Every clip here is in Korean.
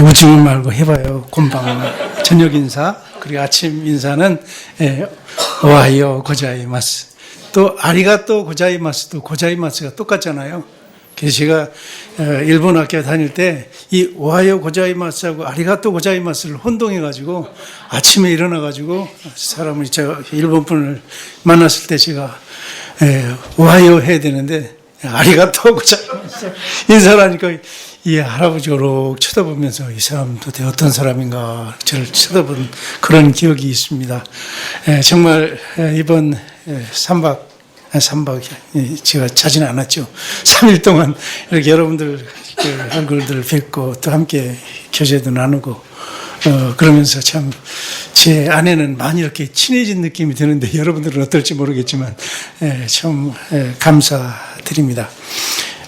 웃지만 말고 해봐요. 곤방 저녁 인사 그리고 아침 인사는 오하이오 고자이마스, 또 아리가또 고자이마스도 고자이마스가 똑같잖아요. 그래서 제가 일본 학교 다닐 때 이 오하이오 고자이마스하고 아리가또 고자이마스를 혼동해가지고 아침에 일어나가지고 사람을 저 일본 분을 만났을 때 제가 오하이오 해야 되는데 아리가또 고자이마스 인사를 하니까 이 할아버지가 록 쳐다보면서 이 사람 도대체 어떤 사람인가 저를 쳐다본 그런 기억이 있습니다. 정말 이번 3박 제가 자지는 않았죠. 3일 동안 이렇게 여러분들 얼굴들 뵙고 또 함께 교제도 나누고 그러면서 참 제 안에는 많이 이렇게 친해진 느낌이 드는데 여러분들은 어떨지 모르겠지만 참 감사드립니다.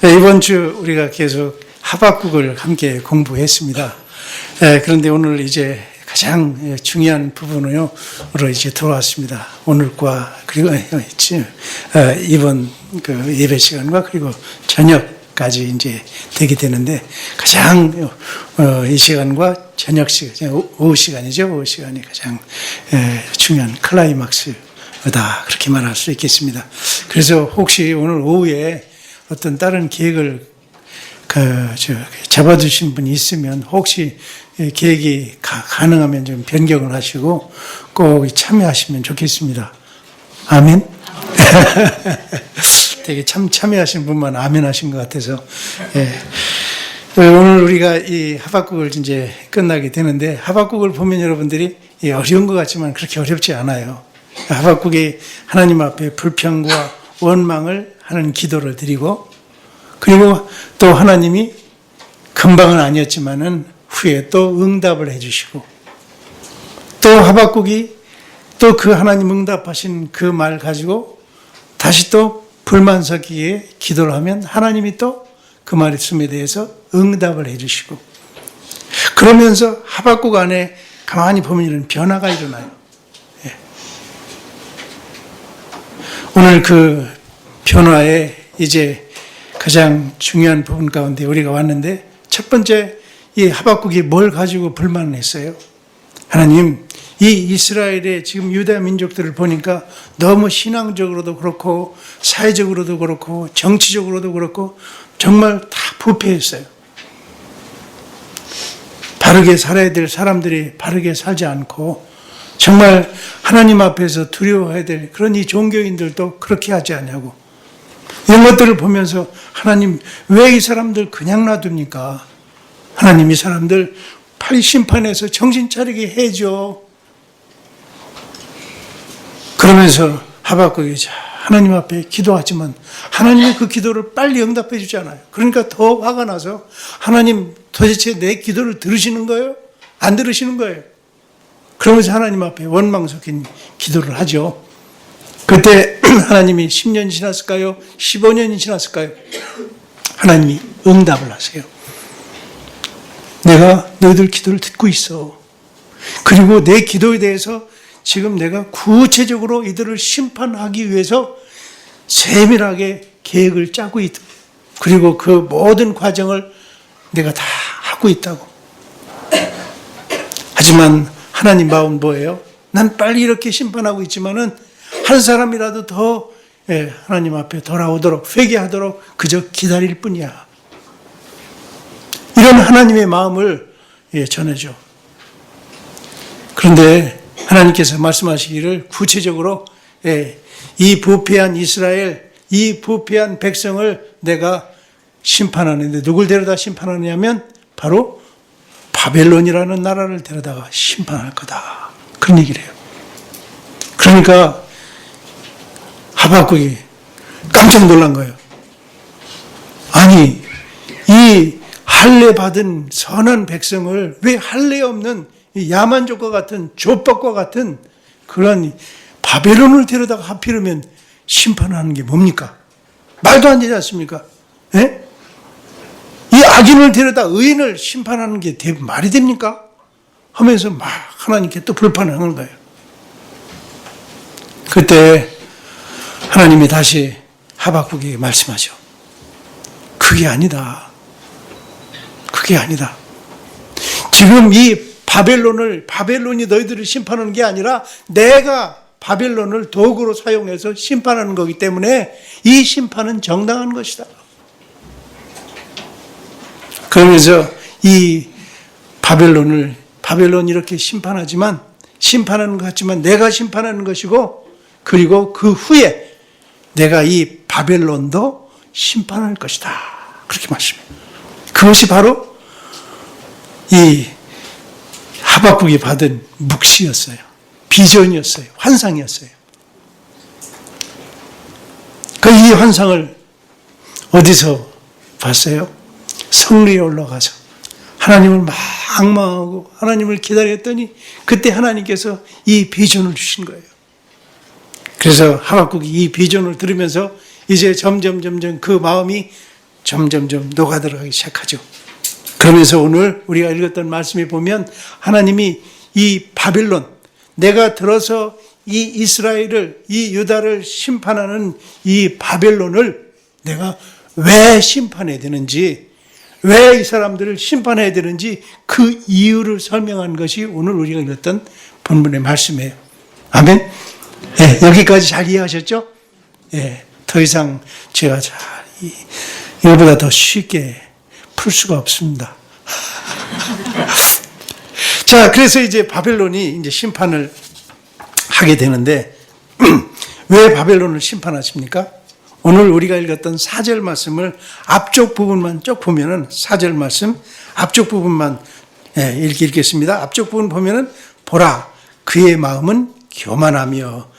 이번 주 우리가 계속 하박국을 함께 공부했습니다. 그런데 오늘 이제 가장 중요한 부분으로 이제 들어왔습니다. 오늘과 그리고 이번 그 예배 시간과 그리고 저녁까지 이제 되게 되는데 가장 이 시간과 저녁 시간, 오후 시간이죠. 오후 시간이 가장 중요한 클라이막스다 그렇게 말할 수 있겠습니다. 그래서 혹시 오늘 오후에 어떤 다른 계획을 잡아두신 분이 있으면 혹시 계획이 가능하면 좀 변경을 하시고 꼭 참여하시면 좋겠습니다. 아멘? 되게 참여하신 분만 아멘 하신 것 같아서. 오늘 우리가 이 하박국을 이제 끝나게 되는데 하박국을 보면 여러분들이 어려운 것 같지만 그렇게 어렵지 않아요. 하박국이 하나님 앞에 불평과 원망을 하는 기도를 드리고 그리고 또 하나님이 금방은 아니었지만은 후에 또 응답을 해주시고 또 하박국이 또 그 하나님 응답하신 그 말 가지고 다시 또 불만 섞이게 기도를 하면 하나님이 또 그 말씀에 대해서 응답을 해주시고 그러면서 하박국 안에 가만히 보면 이런 변화가 일어나요. 오늘 그 변화에 이제 가장 중요한 부분 가운데 우리가 왔는데 첫 번째 이 하박국이 뭘 가지고 불만을 했어요? 하나님, 이 이스라엘의 지금 유다 민족들을 보니까 너무 신앙적으로도 그렇고 사회적으로도 그렇고 정치적으로도 그렇고 정말 다 부패했어요. 바르게 살아야 될 사람들이 바르게 살지 않고 정말 하나님 앞에서 두려워해야 될 그런 이 종교인들도 그렇게 하지 않냐고. 이런 것들을 보면서 하나님 왜 이 사람들 그냥 놔둡니까? 하나님 이 사람들 빨리 심판해서 정신 차리게 해줘. 그러면서 하박국이 하나님 앞에 기도하지만 하나님이 그 기도를 빨리 응답해 주잖아요. 그러니까 더 화가 나서 하나님 도대체 내 기도를 들으시는 거예요? 안 들으시는 거예요? 그러면서 하나님 앞에 원망 섞인 기도를 하죠. 그때 하나님이 10년이 지났을까요? 15년이 지났을까요? 하나님이 응답을 하세요. 내가 너희들 기도를 듣고 있어. 그리고 내 기도에 대해서 지금 내가 구체적으로 이들을 심판하기 위해서 세밀하게 계획을 짜고 있다. 그리고 그 모든 과정을 내가 다 하고 있다고. 하지만 하나님 마음은 뭐예요? 난 빨리 이렇게 심판하고 있지만은 한 사람이라도 더 하나님 앞에 돌아오도록 회개하도록 그저 기다릴 뿐이야. 이런 하나님의 마음을 전해줘. 그런데 하나님께서 말씀하시기를 구체적으로 이 부패한 이스라엘, 이 부패한 백성을 내가 심판하는데 누굴 데려다 심판하느냐면 바로 바벨론이라는 나라를 데려다가 심판할 거다. 그런 얘기를 해요. 그러니까 하박국이 깜짝 놀란 거예요. 아니, 이 할례 받은 선한 백성을 왜 할례 없는 야만족과 같은 족박과 같은 그런 바벨론을 데려다가 하필이면 심판하는 게 뭡니까? 말도 안 되지 않습니까? 예? 이 악인을 데려다 의인을 심판하는 게 말이 됩니까? 하면서 막 하나님께 또 불판을 하는 거예요. 그때 하나님이 다시 하박국에게 말씀하죠. 그게 아니다. 그게 아니다. 지금 이 바벨론이 너희들을 심판하는 게 아니라 내가 바벨론을 도구로 사용해서 심판하는 거기 때문에 이 심판은 정당한 것이다. 그러면서 이 바벨론이 이렇게 심판하는 것 같지만 내가 심판하는 것이고, 그리고 그 후에 내가 이 바벨론도 심판할 것이다. 그렇게 말씀해요. 그것이 바로 이 하박국이 받은 묵시였어요. 비전이었어요. 환상이었어요. 이 환상을 어디서 봤어요? 성리에 올라가서 하나님을 막망하고 하나님을 기다렸더니 그때 하나님께서 이 비전을 주신 거예요. 그래서 하박국이 이 비전을 들으면서 이제 점점 그 마음이 점점 녹아들어가기 시작하죠. 그러면서 오늘 우리가 읽었던 말씀에 보면 하나님이 이 바빌론, 내가 들어서 이 이스라엘을, 이 유다를 심판하는 이 바벨론을 내가 왜 심판해야 되는지, 왜 이 사람들을 심판해야 되는지 그 이유를 설명한 것이 오늘 우리가 읽었던 본문의 말씀이에요. 아멘. 네, 여기까지 잘 이해하셨죠? 네, 더 이상 제가 이거보다 더 쉽게 풀 수가 없습니다. 자, 그래서 이제 바벨론이 이제 심판을 하게 되는데 왜 바벨론을 심판하십니까? 오늘 우리가 읽었던 4절 말씀을 앞쪽 부분만 쭉 보면은 4절 말씀 앞쪽 부분만 읽겠습니다. 앞쪽 부분 보면은 보라 그의 마음은 교만하며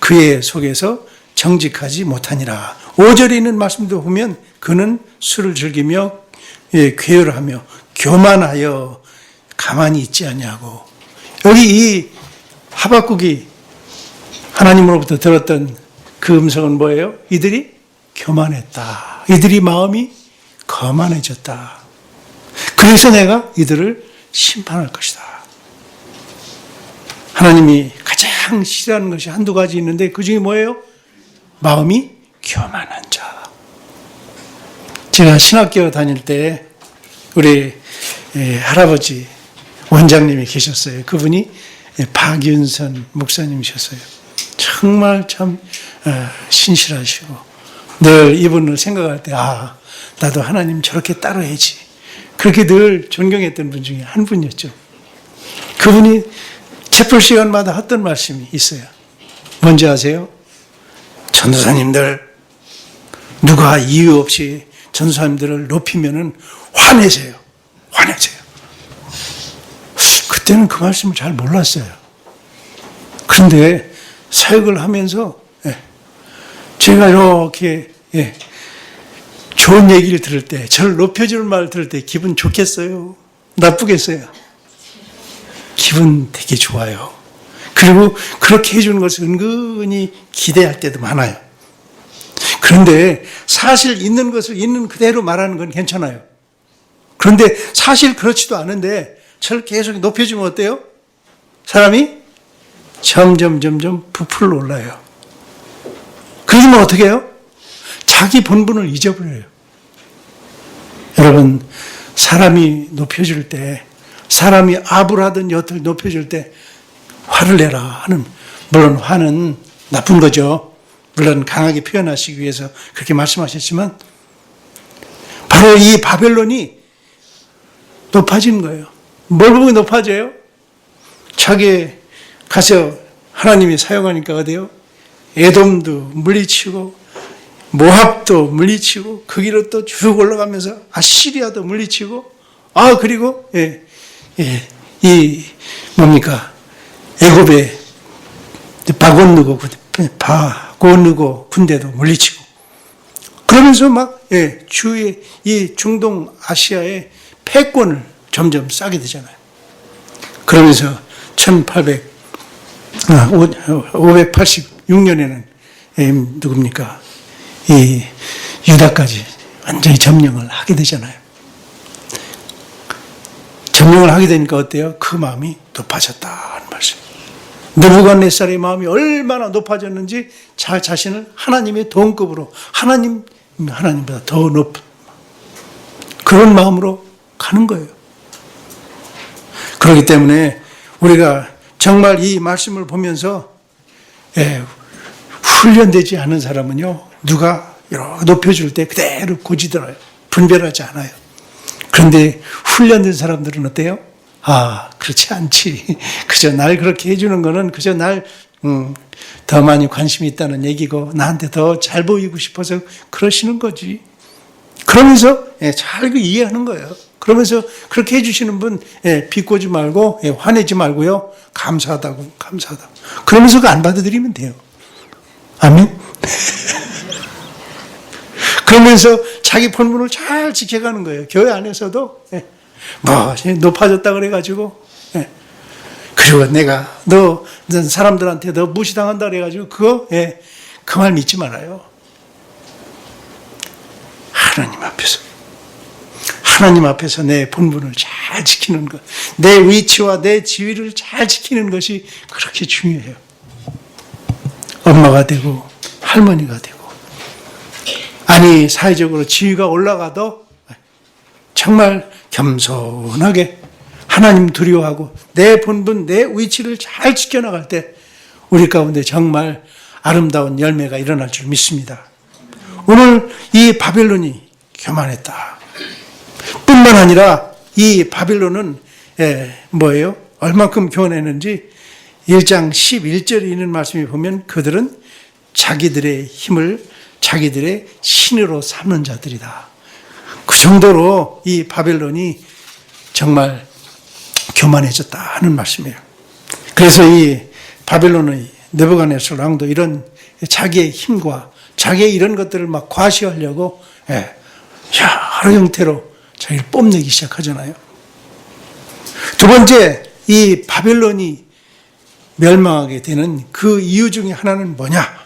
그의 속에서 정직하지 못하니라. 5절에 있는 말씀도 보면 그는 술을 즐기며 괴열하며 교만하여 가만히 있지 않냐고. 여기 이 하박국이 하나님으로부터 들었던 그 음성은 뭐예요? 이들이 교만했다. 이들이 마음이 거만해졌다. 그래서 내가 이들을 심판할 것이다. 하나님이 가장 싫어하는 것이 한두 가지 있는데 그 중에 뭐예요? 마음이 교만한 자. 제가 신학교 다닐 때 우리 할아버지 원장님이 계셨어요. 그분이 박윤선 목사님이셨어요. 정말 참 신실하시고 늘 이분을 생각할 때 나도 하나님 저렇게 따라야지. 그렇게 늘 존경했던 분 중에 한 분이었죠. 그분이 채플 시간마다 했던 말씀이 있어요. 뭔지 아세요? 전도사님들 누가 이유 없이 전도사님들을 높이면은 화내세요. 그때는 그 말씀을 잘 몰랐어요. 그런데 사역을 하면서 제가 이렇게 좋은 얘기를 들을 때, 저를 높여주는 말을 들을 때 기분 좋겠어요? 나쁘겠어요? 기분 되게 좋아요. 그리고 그렇게 해주는 것을 은근히 기대할 때도 많아요. 그런데 사실 있는 것을 있는 그대로 말하는 건 괜찮아요. 그런데 사실 그렇지도 않은데 저를 계속 높여주면 어때요? 사람이 점점 부풀어 올라요. 그러면 어떻게 해요? 자기 본분을 잊어버려요. 여러분, 사람이 높여줄 때, 사람이 압을 하든 여튼 높여줄 때 화를 내라 하는, 물론 화는 나쁜 거죠. 물론 강하게 표현하시기 위해서 그렇게 말씀하셨지만 바로 이 바벨론이 높아지는 거예요. 뭘 보고 높아져요? 자기 가서 하나님이 사용하니까 어때요? 에돔도 물리치고 모압도 물리치고 그 길로 또 쭉 올라가면서 아시리아도 물리치고 그리고 이 뭡니까? 애굽의 바고누고 군대도 물리치고 그러면서 막 주위에 이 중동 아시아의 패권을 점점 싸게 되잖아요. 그러면서 586년에는 누굽니까? 이 유다까지 완전히 점령을 하게 되잖아요. 점령을 하게 되니까 어때요? 그 마음이 높아졌다는 말씀. 느부갓네살의 마음이 얼마나 높아졌는지 자신을 하나님의 동급으로 하나님보다 더 높은 그런 마음으로 가는 거예요. 그렇기 때문에 우리가 정말 이 말씀을 보면서 훈련되지 않은 사람은요, 누가 높여줄 때 그대로 고지들어요. 분별하지 않아요. 그런데 훈련된 사람들은 어때요? 그렇지 않지. 그저 날 그렇게 해주는 거는 그저 날 더 많이 관심이 있다는 얘기고 나한테 더 잘 보이고 싶어서 그러시는 거지. 그러면서 잘 이해하는 거예요. 그러면서 그렇게 해주시는 분 비꼬지 말고 화내지 말고요. 감사하다고. 그러면서 안 받아들이면 돼요. 아멘. 그러면서 자기 본분을 잘 지켜가는 거예요. 교회 안에서도 높아졌다 그래가지고 그리고 내가 너 사람들한테 너 무시당한다 그래가지고 그거 그 말 믿지 말아요. 하나님 앞에서 내 본분을 잘 지키는 것, 내 위치와 내 지위를 잘 지키는 것이 그렇게 중요해요. 엄마가 되고 할머니가 되고 아니 사회적으로 지위가 올라가도 정말 겸손하게 하나님 두려워하고 내 본분, 내 위치를 잘 지켜나갈 때 우리 가운데 정말 아름다운 열매가 일어날 줄 믿습니다. 오늘 이 바벨론이 교만했다. 뿐만 아니라 이 바벨론은 뭐예요? 얼만큼 교만했는지 1장 11절에 있는 말씀에 보면 그들은 자기들의 힘을 자기들의 신으로 삼는 자들이다. 그 정도로 이 바벨론이 정말 교만해졌다 하는 말씀이에요. 그래서 이 바벨론의 느부갓네살 왕도 이런 자기의 힘과 자기의 이런 것들을 막 과시하려고 여러 형태로 자기를 뽐내기 시작하잖아요. 두 번째, 이 바벨론이 멸망하게 되는 그 이유 중에 하나는 뭐냐?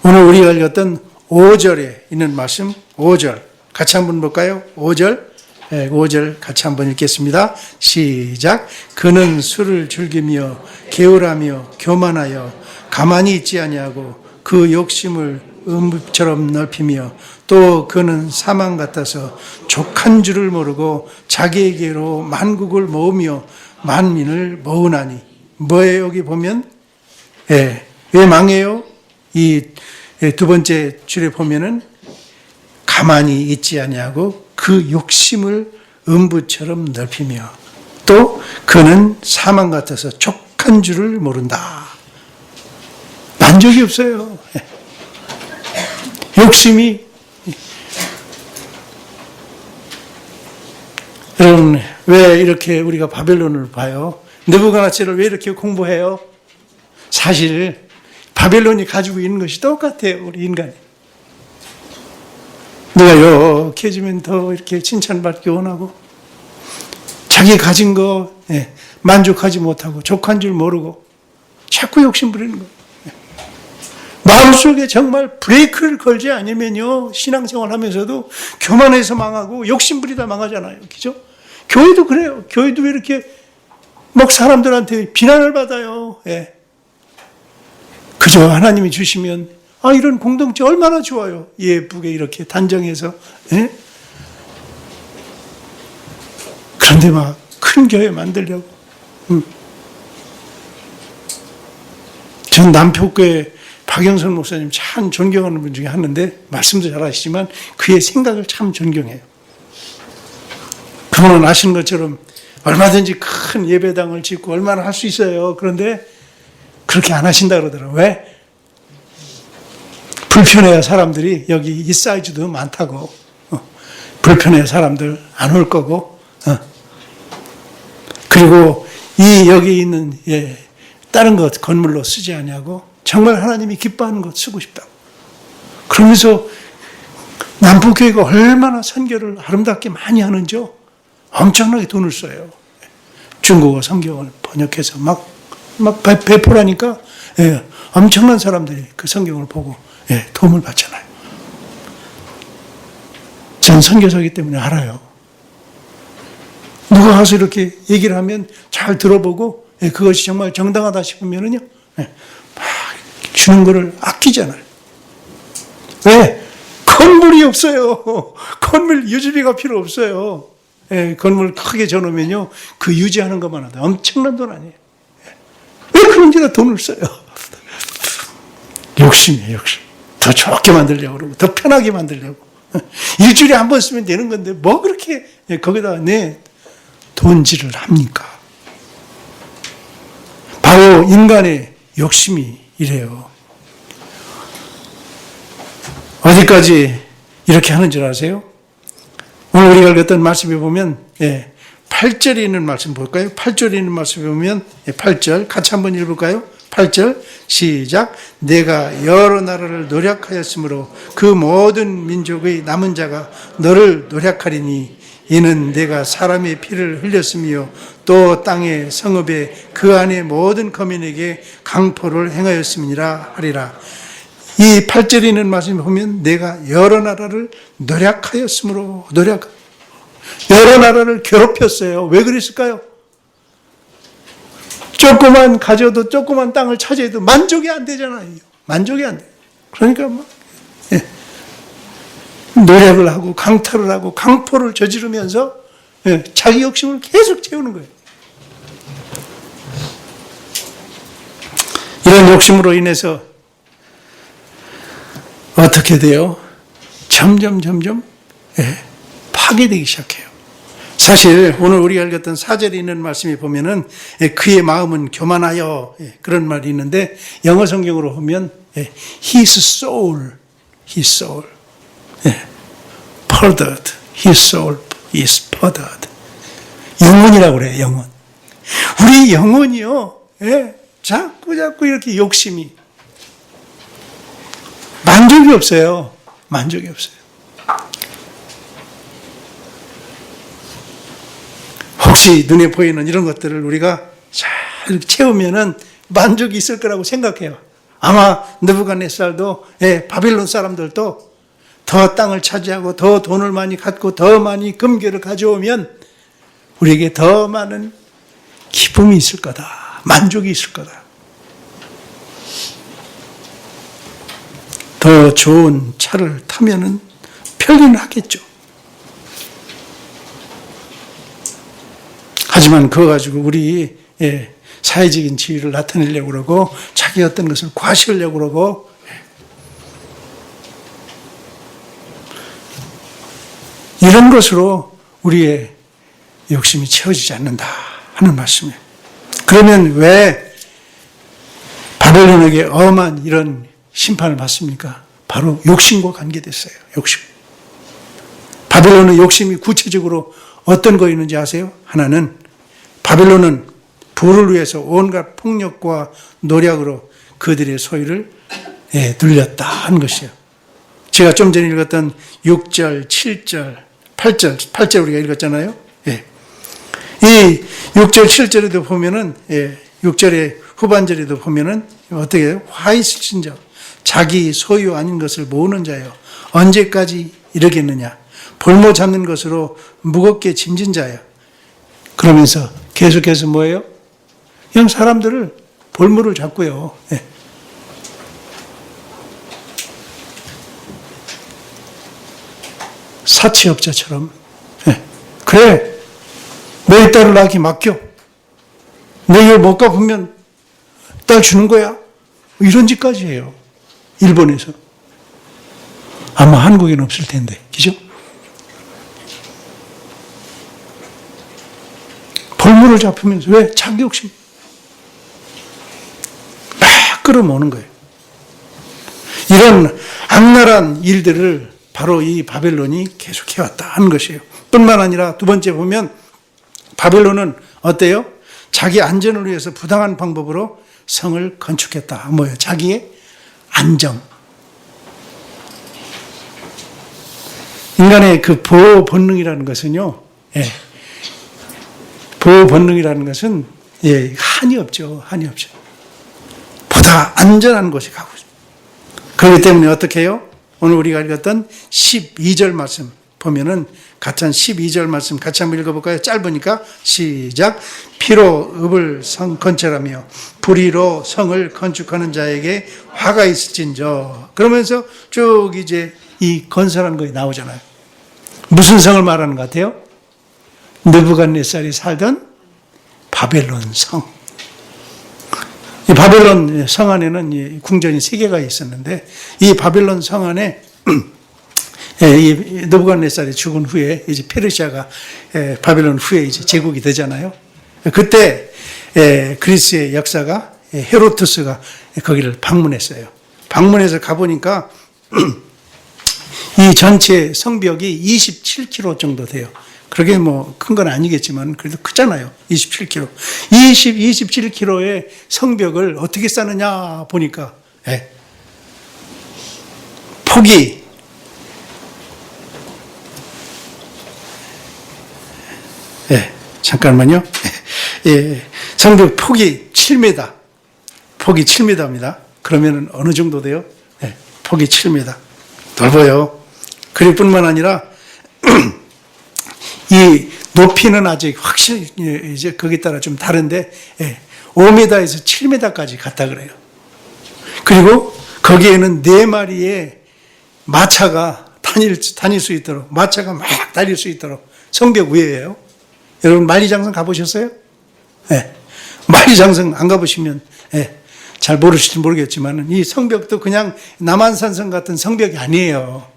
오늘 우리가 읽었던 5절에 있는 말씀, 5절 같이 한번 볼까요? 5절 같이 한번 읽겠습니다. 시작. 그는 술을 즐기며 게으르며 교만하여 가만히 있지 아니하고 그 욕심을 음부처럼 넓히며 또 그는 사망 같아서 족한 줄을 모르고 자기에게로 만국을 모으며 만민을 모으나니. 뭐예요? 여기 보면 왜 망해요? 이 두 번째 줄에 보면은 가만히 있지 아니하고 그 욕심을 음부처럼 넓히며 또 그는 사망 같아서 족한 줄을 모른다. 만족이 없어요. 욕심이. 여러분, 왜 이렇게 우리가 바벨론을 봐요? 느부갓네살을 왜 이렇게 공부해요? 사실 바벨론이 가지고 있는 것이 똑같아요. 우리 인간이. 내가 이렇게 해주면 더 이렇게 칭찬받기 원하고 자기 가진 거 만족하지 못하고 족한 줄 모르고 자꾸 욕심 부리는 거예요. 마음속에 정말 브레이크를 걸지 않으면요, 신앙생활 하면서도 교만해서 망하고 욕심 부리다 망하잖아요. 그죠? 교회도 그래요. 교회도 왜 이렇게 막 사람들한테 비난을 받아요. 그저 하나님이 주시면 이런 공동체 얼마나 좋아요. 예쁘게 이렇게 단정해서. 그런데 막 큰 교회 만들려고. 전 남포교회 박영선 목사님 참 존경하는 분 중에 하나인데 말씀도 잘 하시지만 그의 생각을 참 존경해요. 그분은 아시는 것처럼 얼마든지 큰 예배당을 짓고 얼마나 할 수 있어요. 그런데 그렇게 안 하신다 그러더라고요. 왜? 불편해요. 사람들이 여기 이 사이즈도 많다고. 불편해요. 사람들 안 올 거고. 그리고 이 여기 있는 다른 것 건물로 쓰지 않냐고. 정말 하나님이 기뻐하는 것 쓰고 싶다고. 그러면서 남북교회가 얼마나 선교를 아름답게 많이 하는지요. 엄청나게 돈을 써요. 중국어 성경을 번역해서 막 배포라니까 엄청난 사람들이 그 성경을 보고 도움을 받잖아요. 전 선교사이기 때문에 알아요. 누가 가서 이렇게 얘기를 하면 잘 들어보고 그것이 정말 정당하다 싶으면은요 막 주는 거를 아끼잖아요. 왜? 건물이 없어요. 건물 유지비가 필요 없어요. 건물 크게 져놓으면요, 그 유지하는 것만 하다 엄청난 돈 아니에요. 왜 그런지나 돈을 써요. 욕심이에요, 욕심. 더 좋게 만들려고 그러고, 더 편하게 만들려고. 일주일에 한 번 쓰면 되는 건데, 뭐 그렇게 거기다 돈질을 합니까? 바로 인간의 욕심이 이래요. 어디까지 이렇게 하는 줄 아세요? 오늘 우리가 읽었던 말씀에 보면 8절에 있는 말씀 볼까요? 8절에 있는 말씀에 보면 8절 같이 한번 읽어볼까요? 8절 시작. 내가 여러 나라를 노력하였으므로 그 모든 민족의 남은 자가 너를 노력하리니 이는 내가 사람의 피를 흘렸으며 또 땅의 성읍에 그 안에 모든 거민에게 강포를 행하였음이니라 하리라. 이 8절에 있는 말씀을 보면 내가 여러 나라를 노력하였으므로 여러 나라를 괴롭혔어요. 왜 그랬을까요? 조그만 가져도 조그만 땅을 차지해도 만족이 안 되잖아요. 만족이 안 돼요. 그러니까 노력을 하고 강탈을 하고 강포를 저지르면서 자기 욕심을 계속 채우는 거예요. 이런 욕심으로 인해서 어떻게 돼요? 점점 파괴되기 시작해요. 사실 오늘 우리가 읽었던 4절에 있는 말씀이 보면은 그의 마음은 교만하여 그런 말이 있는데 영어 성경으로 보면 his soul perverted, his soul is perverted. 영혼이라고 그래요, 영혼. 우리 영혼이요, 자꾸 이렇게 욕심이 만족이 없어요. 만족이 없어요. 혹시 눈에 보이는 이런 것들을 우리가 잘 채우면은 만족이 있을 거라고 생각해요. 아마 느부갓네살도 바빌론 사람들도 더 땅을 차지하고 더 돈을 많이 갖고 더 많이 금괴를 가져오면 우리에게 더 많은 기쁨이 있을 거다. 만족이 있을 거다. 더 좋은 차를 타면은 편리는 하겠죠. 하지만 그거 가지고 우리 사회적인 지위를 나타내려고 그러고 자기 어떤 것을 과시하려고 그러고 이런 것으로 우리의 욕심이 채워지지 않는다 하는 말씀이에요. 그러면 왜 바벨론에게 엄한 이런 심판을 받습니까? 바로 욕심과 관계됐어요. 욕심. 바벨론의 욕심이 구체적으로 어떤 거 있는지 아세요? 하나는 바벨론은 부를 위해서 온갖 폭력과 노력으로 그들의 소유를 늘렸다 하는 것이에요. 제가 좀 전에 읽었던 6절, 7절, 8절 우리가 읽었잖아요. 이 6절, 7절에도 보면은 6절의 후반절에도 보면은 어떻게 해요? 화 있으신저 자기 소유 아닌 것을 모으는 자요. 언제까지 이러겠느냐? 볼모 잡는 것으로 무겁게 짐진 자요. 그러면서 계속해서 뭐예요? 그냥 사람들을 볼모를 잡고요. 사채업자처럼. 그래, 너희 딸을 나에게 맡겨. 너 이걸 못 갚으면 딸 주는 거야. 이런 짓까지 해요. 일본에서. 아마 한국에는 없을 텐데, 그죠? 볼모를 잡으면서 왜? 자기 욕심. 막 끌어모으는 거예요. 이런 악랄한 일들을 바로 이 바벨론이 계속해왔다 하는 것이에요. 뿐만 아니라 두 번째 보면 바벨론은 어때요? 자기 안전을 위해서 부당한 방법으로 성을 건축했다. 뭐예요? 자기의 안정. 인간의 그 보호 본능이라는 것은요, 보호 본능이라는 것은 한이 없죠. 한이 없죠. 보다 안전한 곳에 가고 있습니다. 그렇기 때문에 어떻게 해요? 오늘 우리가 읽었던 12절 말씀 보면은 같은 12절 말씀 같이 한번 읽어볼까요? 짧으니까 시작. 피로 읍을 성 건축하며 불의로 성을 건축하는 자에게 화가 있을진저. 그러면서 쭉 이제 이 건설한 거에 나오잖아요. 무슨 성을 말하는 것 같아요? 느부갓네살이 살던 바벨론 성. 이 바벨론 성 안에는 이 궁전이 3개가 있었는데 이 바벨론 성 안에 이 느부갓네살이 죽은 후에 이제 페르시아가 바벨론 후에 이제 제국이 되잖아요. 그때 그리스의 역사가 헤로도스가 거기를 방문했어요. 방문해서 가보니까 이 전체 성벽이 27km 정도 돼요. 그렇게 뭐 큰 건 아니겠지만 그래도 크잖아요. 27km. 27km의 성벽을 어떻게 쌓느냐 보니까 폭이 잠깐만요. 성벽 폭이 7m. 폭이 7m입니다. 그러면 어느 정도 돼요? 폭이 7m. 넓어요. 그럴 뿐만 아니라 이 높이는 아직 확실히 이제 거기에 따라 좀 다른데 5m에서 7m까지 갔다 그래요. 그리고 거기에는 4마리의 마차가 다닐 수 있도록, 마차가 막 다닐 수 있도록 성벽 위에예요. 여러분 만리장성 가보셨어요? 만리장성 안 가보시면 잘 모르실지 모르겠지만 이 성벽도 그냥 남한산성 같은 성벽이 아니에요.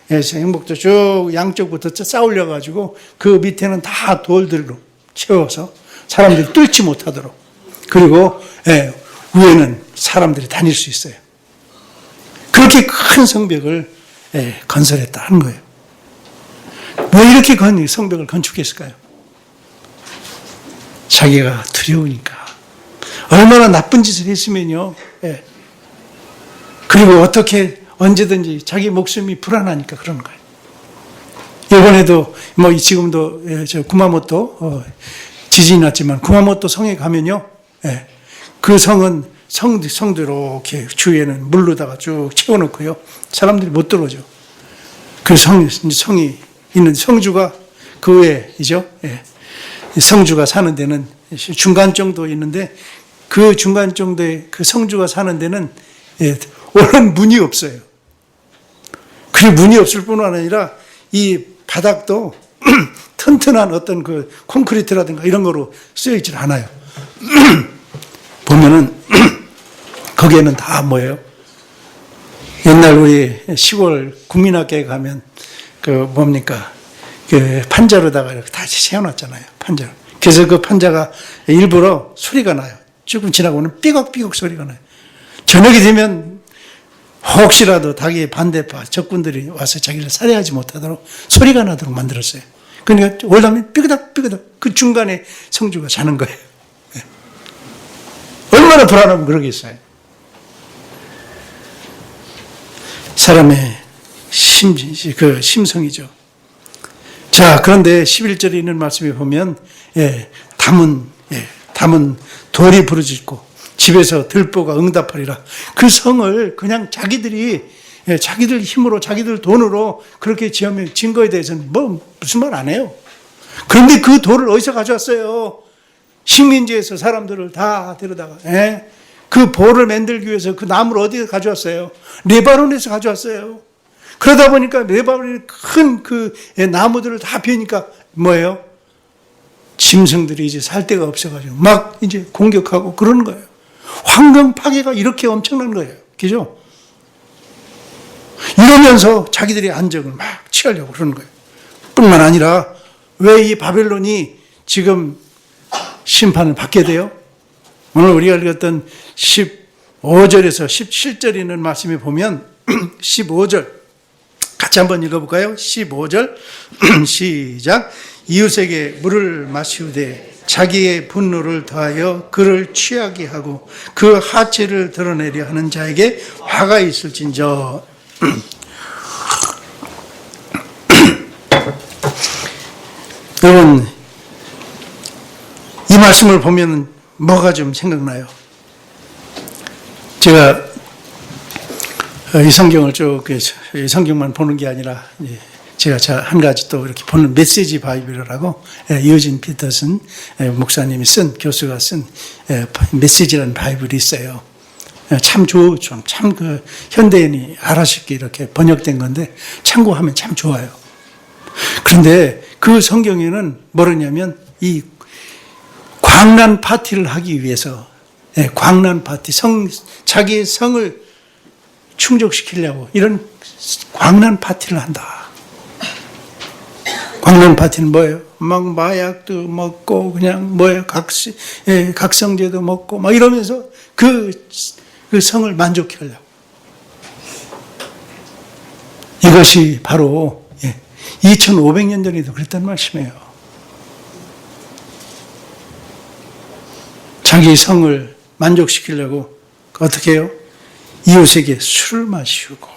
행복도 쭉 양쪽부터 쌓올려 가지고 그 밑에는 다 돌들로 채워서 사람들이 뚫지 못하도록, 그리고 위에는 사람들이 다닐 수 있어요. 그렇게 큰 성벽을 건설했다 하는 거예요. 왜 이렇게 성벽을 건축했을까요? 자기가 두려우니까. 얼마나 나쁜 짓을 했으면요. 그리고 어떻게 언제든지 자기 목숨이 불안하니까 그러는 거예요. 이번에도 뭐 지금도 저 구마모토 지진이 났지만 구마모토 성에 가면요, 그 성은 성도 이렇게 주위에는 물로다가 쭉 채워놓고요, 사람들이 못 들어오죠. 그 성이 있는 성주가 그 외이죠. 성주가 사는 데는 중간 정도 있는데 그 중간 정도의 그 성주가 사는 데는 오는 문이 없어요. 그 문이 없을 뿐만 아니라 이 바닥도 튼튼한 어떤 그 콘크리트라든가 이런 거로 쓰여 있질 않아요. 보면은 거기에는 다 뭐예요? 옛날 우리 시골 국민학교에 가면 그 뭡니까? 그 판자로다가 이렇게 다시 세워놨잖아요. 판자로. 그래서 그 판자가 일부러 소리가 나요. 조금 지나고는 삐걱삐걱 소리가 나요. 저녁이 되면 혹시라도 자기의 반대파 적군들이 와서 자기를 살해하지 못하도록 소리가 나도록 만들었어요. 그러니까 올라면 삐그덕삐그덕 그 중간에 성주가 자는 거예요. 얼마나 불안하면 그러겠어요. 사람의 심성이죠. 자, 그런데 11절에 있는 말씀에 보면 담은 돌이 부르짖고 집에서 들보가 응답하리라. 그 성을 그냥 자기들 힘으로 자기들 돈으로 그렇게 지은 거에 대해서는 무슨 말 안 해요. 그런데 그 돌을 어디서 가져왔어요? 식민지에서 사람들을 다 데려다가 그 보를 만들기 위해서 그 나무를 어디서 가져왔어요? 레바논에서 가져왔어요. 그러다 보니까 레바논의 큰 그 나무들을 다 베니까 뭐예요? 짐승들이 이제 살 데가 없어가지고 막 이제 공격하고 그러는 거예요. 환경 파괴가 이렇게 엄청난 거예요. 그죠? 이러면서 자기들의 안정을 막 취하려고 그러는 거예요. 뿐만 아니라 왜 이 바벨론이 지금 심판을 받게 돼요? 오늘 우리가 읽었던 15절에서 17절에 있는 말씀에 보면 15절 같이 한번 읽어볼까요? 15절 시작. 이웃에게 물을 마시우되 자기의 분노를 더하여 그를 취하게 하고 그 하체를 드러내려 하는 자에게 화가 있을진저. 여러분, 이 말씀을 보면 뭐가 좀 생각나요? 제가 이 성경을 쭉, 이 성경만 보는 게 아니라 제가 한 가지 또 이렇게 보는 메시지 바이블이라고 이어진 피터슨 목사님이 교수가 쓴 메시지라는 바이블이 있어요. 참 그 현대인이 알아듣기 이렇게 번역된 건데 참고하면 참 좋아요. 그런데 그 성경에는 뭐냐면 이 광란 파티를 하기 위해서 광란 파티, 자기의 성을 충족시키려고 이런 광란 파티를 한다. 광란 파티는 뭐예요? 막 마약도 먹고 그냥 뭐예요? 각성제도 먹고 막 이러면서 그 성을 만족해 하려고. 이것이 바로 2500년 전에도 그랬단 말씀이에요. 자기 성을 만족시키려고 어떻게 해요? 이웃에게 술을 마시고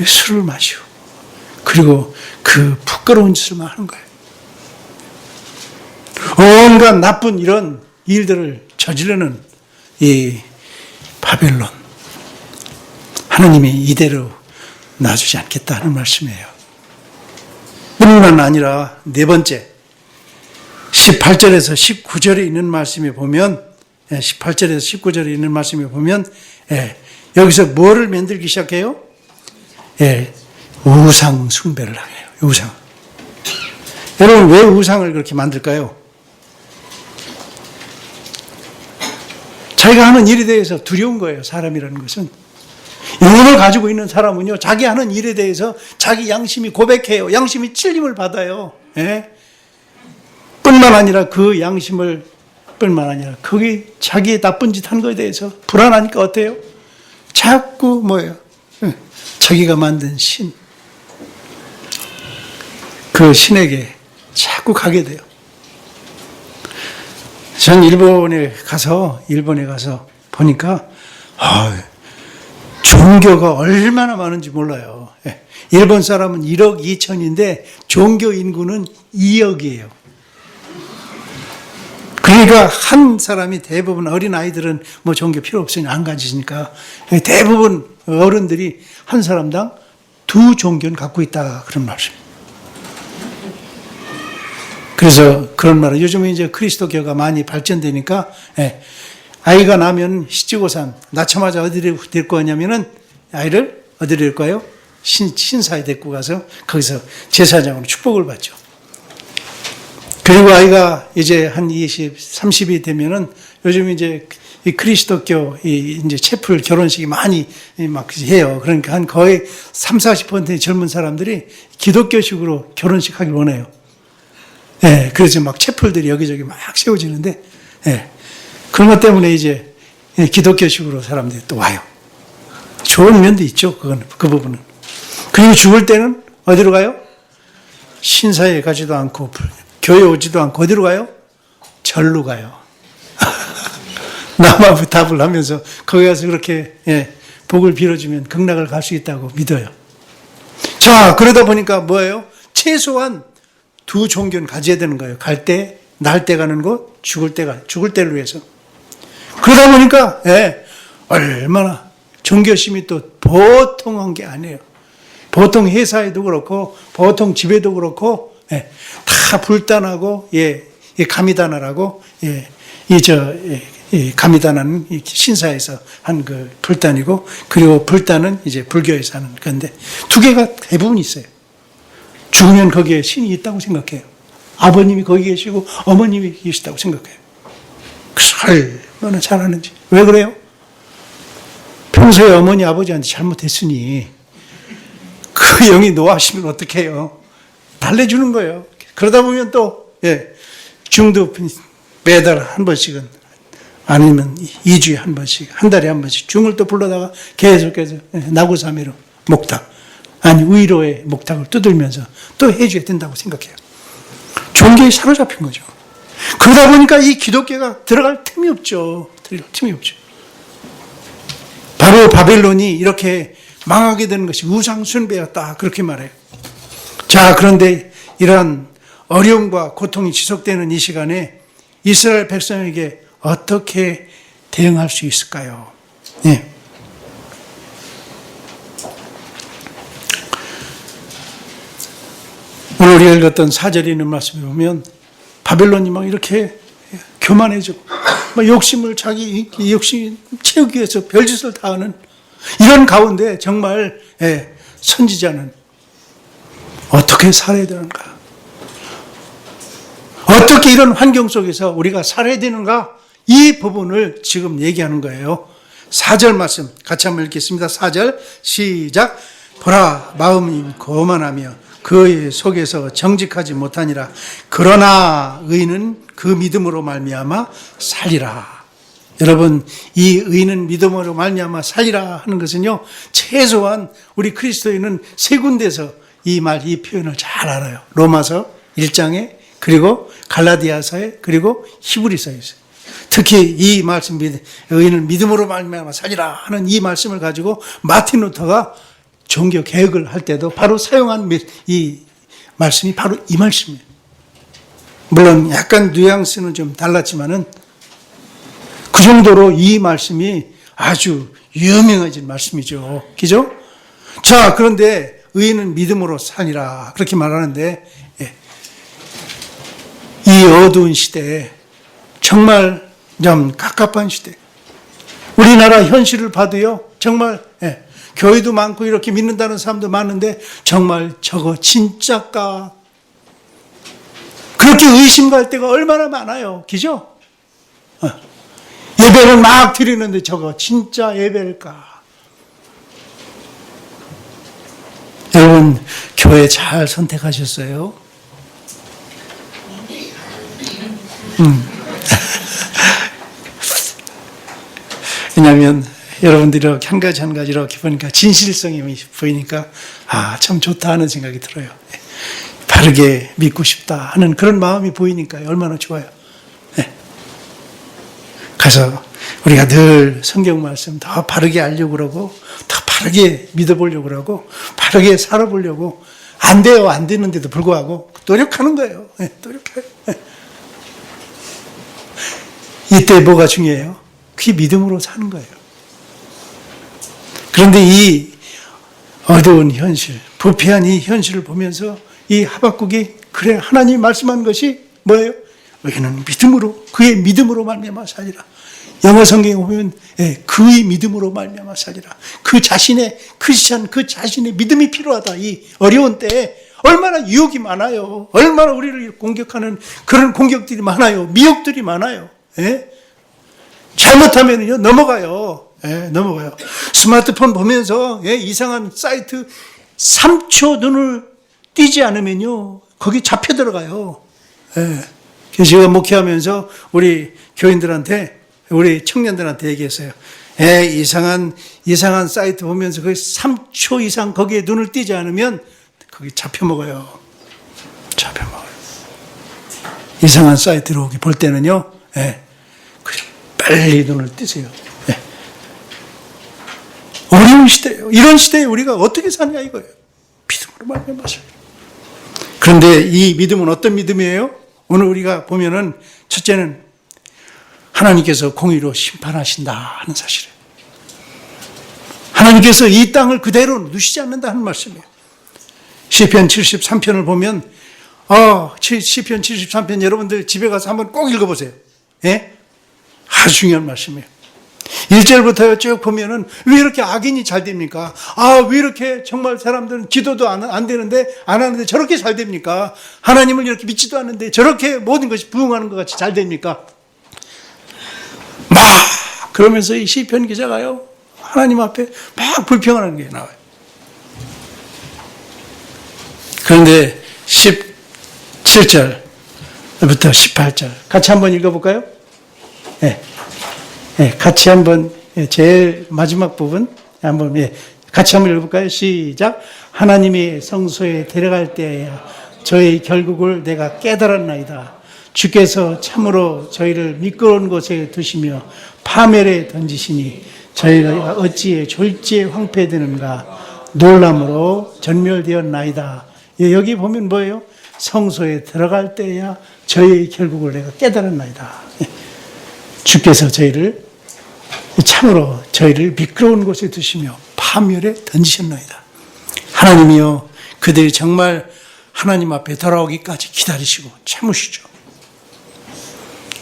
술을 마시고 그리고 그 부끄러운 짓을만 하는 거예요. 온갖 나쁜 이런 일들을 저지르는 이 바벨론, 하나님이 이대로 놔주지 않겠다 하는 말씀이에요. 뿐만 아니라 네 번째 18절에서 19절에 있는 말씀에 보면 18절에서 19절에 있는 말씀에 보면 여기서 뭐를 만들기 시작해요? 우상 숭배를 하게요. 우상. 여러분 왜 우상을 그렇게 만들까요? 자기가 하는 일에 대해서 두려운 거예요. 사람이라는 것은. 영혼을 가지고 있는 사람은요, 자기 하는 일에 대해서 자기 양심이 고백해요. 양심이 찔림을 받아요. 뿐만 아니라 그 양심을 뿐만 아니라 거기 자기의 나쁜 짓 한 거에 대해서 불안하니까 어때요? 자꾸 뭐예요? 자기가 만든 신, 그 신에게 자꾸 가게 돼요. 전 일본에 가서 보니까 종교가 얼마나 많은지 몰라요. 일본 사람은 1억 2천인데 종교 인구는 2억이에요. 그러니까 한 사람이 대부분 어린 아이들은 뭐 종교 필요 없으니 안 가지니까 대부분 어른들이 한 사람당 2 종교는 갖고 있다 그런 말씀. 그래서 그런 말을 요즘에 이제 그리스도교가 많이 발전되니까 아이가 나면 시집고산 낳자마자 어디를 데리고 가냐면은 아이를 어디를 데리고 가요? 신사에 데리고 가서 거기서 제사장으로 축복을 받죠. 그리고 아이가 이제 한 20, 30이 되면은 요즘 이제 이 그리스도교 이제 채플 결혼식이 많이 막 해요. 그러니까 한 거의 30, 40%의 젊은 사람들이 기독교식으로 결혼식 하길 원해요. 그래서 막 채플들이 여기저기 막 세워지는데, 그런 것 때문에 이제 기독교식으로 사람들이 또 와요. 좋은 면도 있죠. 그 부분은. 그리고 죽을 때는 어디로 가요? 신사에 가지도 않고, 교회 오지도 않고, 어디로 가요? 절로 가요. 남아부답을 하면서 거기 가서 그렇게, 복을 빌어주면 극락을 갈 수 있다고 믿어요. 자, 그러다 보니까 뭐예요? 최소한 2 종교는 가져야 되는 거예요. 갈 때, 날 때 가는 곳, 죽을 때를 위해서. 그러다 보니까, 얼마나 종교심이 또 보통한 게 아니에요. 보통 회사에도 그렇고, 보통 집에도 그렇고, 다 불단하고, 감이단하라고, 감이단은 신사에서 한 그 불단이고, 그리고 불단은 이제 불교에서 하는 건데, 2개가 대부분 있어요. 죽으면 거기에 신이 있다고 생각해요. 아버님이 거기 계시고 어머님이 계시다고 생각해요. 그래서 얼마나 잘하는지. 왜 그래요? 평소에 어머니 아버지한테 잘못했으니 그 영이 노하시면 어떡해요? 달래주는 거예요. 그러다 보면 또 중도 매달 한 번씩은 아니면 2주에 한 번씩, 한 달에 한 번씩 중을 또 불러다가 계속해서 나고사미로 목탁, 아니 의로의 목탁을 두들면서 또 해줘야 된다고 생각해요. 종교에 사로잡힌 거죠. 그러다 보니까 이 기독교가 들어갈 틈이 없죠. 바로 바벨론이 이렇게 망하게 되는 것이 우상 숭배였다, 그렇게 말해요. 자, 그런데 이러한 어려움과 고통이 지속되는 이 시간에 이스라엘 백성에게 어떻게 대응할 수 있을까요? 오늘 우리가 읽었던 4절에 있는 말씀에 보면 바벨론이 막 이렇게 교만해지고 막 자기 욕심 채우기 위해서 별짓을 다 하는 이런 가운데 정말 선지자는 어떻게 살아야 되는가? 어떻게 이런 환경 속에서 우리가 살아야 되는가? 이 부분을 지금 얘기하는 거예요. 4절 말씀 같이 한번 읽겠습니다. 4절 시작. 보라, 마음이 거만하며 그 속에서 정직하지 못하니라. 그러나 의인은 그 믿음으로 말미암아 살리라. 여러분, 이 의인은 믿음으로 말미암아 살리라 하는 것은요, 최소한 우리 그리스도인은 세 군데서 이 표현을 잘 알아요. 로마서 1장에, 그리고 갈라디아서에, 그리고 히브리서에 있어요. 특히 이 말씀, 의인은 믿음으로 말미암아 살리라 하는 이 말씀을 가지고 마틴 루터가 종교 개혁을 할 때도 바로 사용한 이 말씀이 바로 이 말씀이에요. 물론 약간 뉘앙스는 좀 달랐지만은 그 정도로 이 말씀이 아주 유명해진 말씀이죠. 그죠? 자, 그런데 의인은 믿음으로 살리라 그렇게 말하는데, 이 어두운 시대에 정말 좀 갑갑한 시대, 우리나라 현실을 봐도요, 정말 교회도 많고 이렇게 믿는다는 사람도 많은데 정말 저거 진짜까? 그렇게 의심갈 때가 얼마나 많아요. 그죠? 예배를 막 드리는데 저거 진짜 예배일까? 여러분, 교회 잘 선택하셨어요? 왜냐하면 여러분들이 이렇게 한 가지 이렇게 보니까 진실성이 보이니까 참 좋다 하는 생각이 들어요. 바르게 믿고 싶다 하는 그런 마음이 보이니까요. 얼마나 좋아요. 가서 우리가 늘 성경 말씀 더 바르게 알려고 그러고, 더 바르게 믿어보려고 그러고, 바르게 살아보려고, 안 돼요. 안 되는데도 불구하고 노력하는 거예요. 노력해요. 이때 뭐가 중요해요? 그게 믿음으로 사는 거예요. 그런데 이 어두운 현실, 부패한 이 현실을 보면서 이 하박국이, 그래, 하나님이 말씀한 것이 뭐예요? 의인은 믿음으로, 그의 믿음으로 말미암아 살리라. 영어 성경에 보면 그의 믿음으로 말미암아 살리라. 그 자신의 크리스찬, 그 자신의 믿음이 필요하다. 이 어려운 때에 얼마나 유혹이 많아요. 얼마나 우리를 공격하는 그런 공격들이 많아요. 미혹들이 많아요. 잘못하면요 넘어가요. 넘어가요. 스마트폰 보면서 이상한 사이트 3초 눈을 띄지 않으면요 거기 잡혀 들어가요. 그래서 제가 목회하면서 우리 교인들한테, 우리 청년들한테 얘기했어요. 이상한 사이트 보면서 거기 3초 이상 거기에 눈을 띄지 않으면 거기 잡혀 먹어요. 잡혀 먹어요. 이상한 사이트로 볼 때는요, 빨리 눈을 띄세요. 어려운 시대예요. 이런 시대에 우리가 어떻게 사냐 이거예요. 믿음으로 말미암아서. 그런데 이 믿음은 어떤 믿음이에요? 오늘 우리가 보면은 첫째는 하나님께서 공의로 심판하신다 하는 사실이에요. 하나님께서 이 땅을 그대로 누시지 않는다 하는 말씀이에요. 시편 73편을 보면, 시편 73편 여러분들 집에 가서 한번 꼭 읽어보세요. 아주 중요한 말씀이에요. 1절부터 쭉 보면은 왜 이렇게 악인이 잘 됩니까? 왜 이렇게 정말 사람들은 기도도 안 되는데, 안 하는데 저렇게 잘 됩니까? 하나님을 이렇게 믿지도 않는데 저렇게 모든 것이 부응하는 것 같이 잘 됩니까? 그러면서 이 시편 기자가요, 하나님 앞에 막 불평하는 게 나와요. 그런데 17절부터 18절 같이 한번 읽어볼까요? 같이 한번, 제일 마지막 부분 한번 같이 한번 읽어볼까요? 시작. 하나님이 성소에 데려갈 때에야 저희 결국을 내가 깨달았나이다. 주께서 참으로 저희를 미끄러운 곳에 두시며 파멸에 던지시니 저희가 어찌에 졸지에 황폐되는가. 놀람으로 전멸되었나이다. 여기 보면 뭐예요? 성소에 들어갈 때야 저희의 결국을 내가 깨달았나이다. 주께서 참으로 저희를 미끄러운 곳에 두시며 파멸에 던지셨나이다. 하나님이요, 그들이 정말 하나님 앞에 돌아오기까지 기다리시고 참으시죠.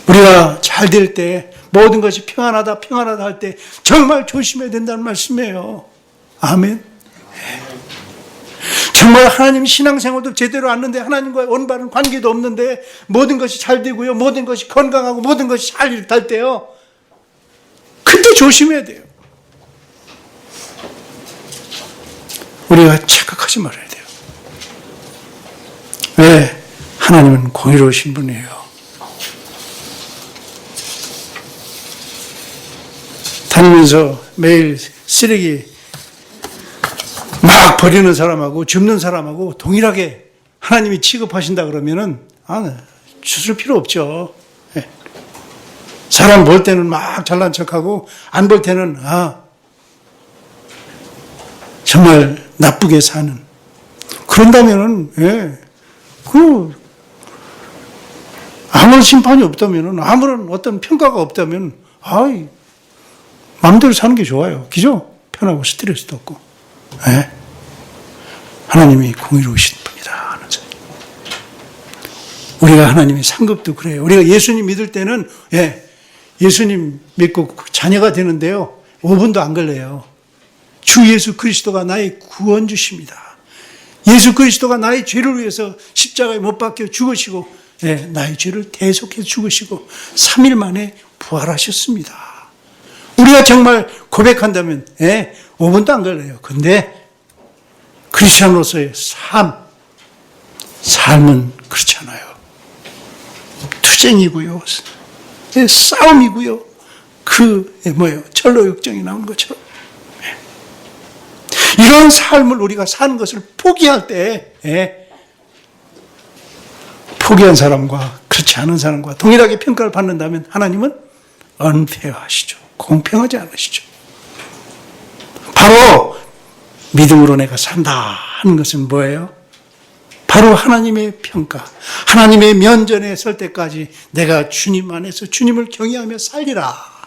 우리가 잘 될 때, 모든 것이 평안하다 할 때 정말 조심해야 된다는 말씀이에요. 아멘. 정말 하나님 신앙생활도 제대로 안 하는데 하나님과의 올바른 관계도 없는데 모든 것이 잘 되고요. 모든 것이 건강하고 모든 것이 잘 일탈 때요. 그때 조심해야 돼요. 우리가 착각하지 말아야 돼요. 왜? 하나님은 공의로우신 분이에요. 다니면서 매일 쓰레기 막 버리는 사람하고 줍는 사람하고 동일하게 하나님이 취급하신다 그러면은 주술 필요 없죠. 예. 사람 볼 때는 막 잘난 척하고 안 볼 때는 정말 나쁘게 사는 그런다면은 아무런 심판이 없다면은 아무런 어떤 평가가 없다면 마음대로 사는 게 좋아요. 그죠? 편하고 스트레스도 없고. 네? 하나님이 공의로우신 분이다. 우리가 하나님의 상급도 그래요. 우리가 예수님 믿을 때는 예수님 믿고 자녀가 되는데요. 5분도 안 걸려요. 주 예수 그리스도가 나의 구원주십니다. 예수 그리스도가 나의 죄를 위해서 십자가에 못 박혀 죽으시고 나의 죄를 대속해 죽으시고 3일 만에 부활하셨습니다. 우리가 정말 고백한다면 5분도 안 걸려요. 근데 크리스천으로서의 삶은 그렇지 않아요. 투쟁이고요. 싸움이고요. 철로 역정이 나온 것처럼. 이런 삶을 우리가 사는 것을 포기할 때 포기한 사람과 그렇지 않은 사람과 동일하게 평가를 받는다면 하나님은 언페어하시죠. 공평하지 않으시죠. 바로 믿음으로 내가 산다 하는 것은 뭐예요? 바로 하나님의 평가, 하나님의 면전에 설 때까지 내가 주님 안에서 주님을 경외하며 살리라.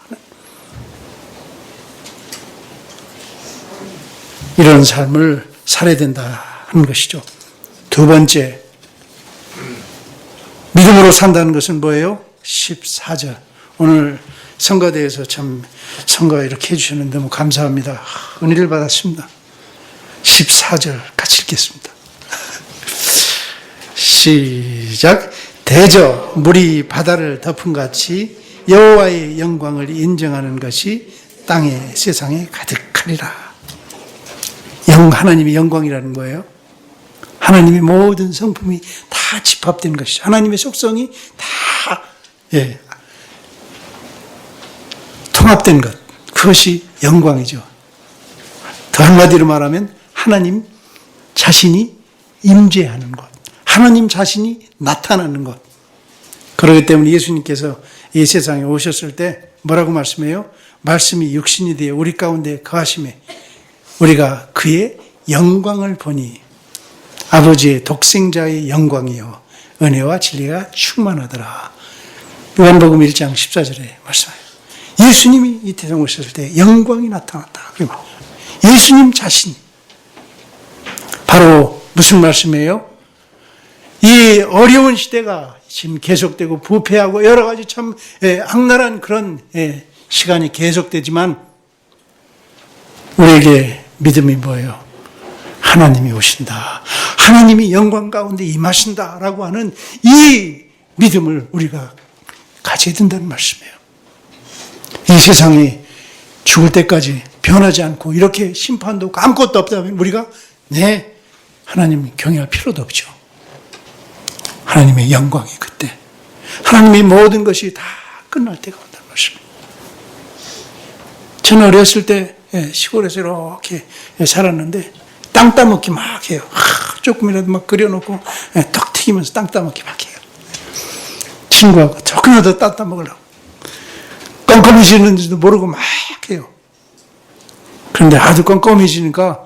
이런 삶을 살아야 된다 하는 것이죠. 두 번째, 믿음으로 산다는 것은 뭐예요? 14절. 오늘 성가대에서 참 성가 이렇게 해주시는 너무 감사합니다. 은혜를 받았습니다. 14절 같이 읽겠습니다. 시작. 대저 물이 바다를 덮은 같이 여호와의 영광을 인정하는 것이 땅에 세상에 가득하리라. 하나님의 영광이라는 거예요. 하나님의 모든 성품이 다 집합된 것이죠. 하나님의 속성이 다 통합된 것. 그것이 영광이죠. 더 한마디로 말하면 하나님 자신이 임재하는 것. 하나님 자신이 나타나는 것. 그렇기 때문에 예수님께서 이 세상에 오셨을 때 뭐라고 말씀해요? 말씀이 육신이 되어 우리 가운데 거하심에 우리가 그의 영광을 보니 아버지의 독생자의 영광이요 은혜와 진리가 충만하더라. 요한복음 1장 14절에 말씀해요. 예수님이 이 세상에 오셨을 때 영광이 나타났다. 예수님 자신이 바로 무슨 말씀이에요? 이 어려운 시대가 지금 계속되고 부패하고 여러 가지 참 악랄한 그런 시간이 계속되지만 우리에게 믿음이 뭐예요? 하나님이 오신다. 하나님이 영광 가운데 임하신다라고 하는 이 믿음을 우리가 가져야 된다는 말씀이에요. 이 세상이 죽을 때까지 변하지 않고 이렇게 심판도 없고 아무것도 없다면 우리가 하나님 경외할 필요도 없죠. 하나님의 영광이 그때 하나님의 모든 것이 다 끝날 때가 온다는 말씀입니다. 저는 어렸을 때 시골에서 이렇게 살았는데 땅 따먹기 막 해요. 조금이라도 막 끓여놓고 떡 튀기면서 땅 따먹기 막 해요. 친구하고 조금이라도 땅 따먹으려고 껌껌해지는지도 모르고 막 해요. 그런데 아주 껌껌해지니까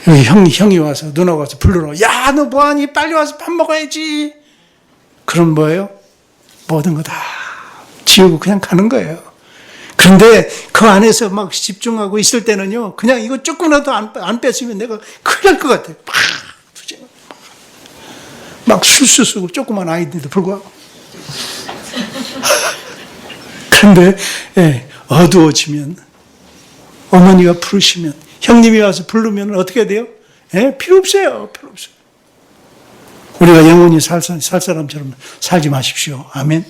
형이 와서 누나가 와서 불러라. 야, 너 뭐하니? 빨리 와서 밥 먹어야지. 그럼 뭐예요? 모든 거 다 지우고 그냥 가는 거예요. 그런데 그 안에서 막 집중하고 있을 때는요, 그냥 이거 조금이라도 안 뺐으면 내가 큰일 날 것 같아요. 막 술수 쓰고 조그만 아이들도 불구하고. 그런데 어두워지면 어머니가 부르시면 형님이 와서 부르면 어떻게 돼요? 예? 필요 없어요. 필요 없어요. 우리가 영원히 살 사람처럼 살지 마십시오. 아멘.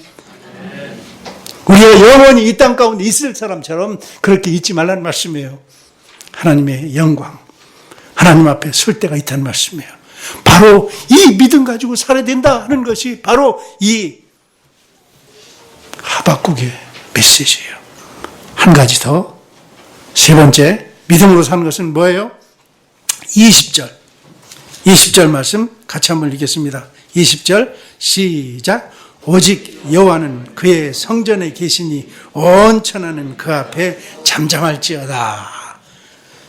우리가 영원히 이 땅 가운데 있을 사람처럼 그렇게 있지 말라는 말씀이에요. 하나님의 영광, 하나님 앞에 설 때가 있다는 말씀이에요. 바로 이 믿음 가지고 살아야 된다 하는 것이 바로 이 하박국의 메시지예요. 한 가지 더, 세 번째 믿음으로 사는 것은 뭐예요? 20절 말씀 같이 한번 읽겠습니다. 20절 시작. 오직 여호와는 그의 성전에 계시니 온 천하는 그 앞에 잠잠할지어다.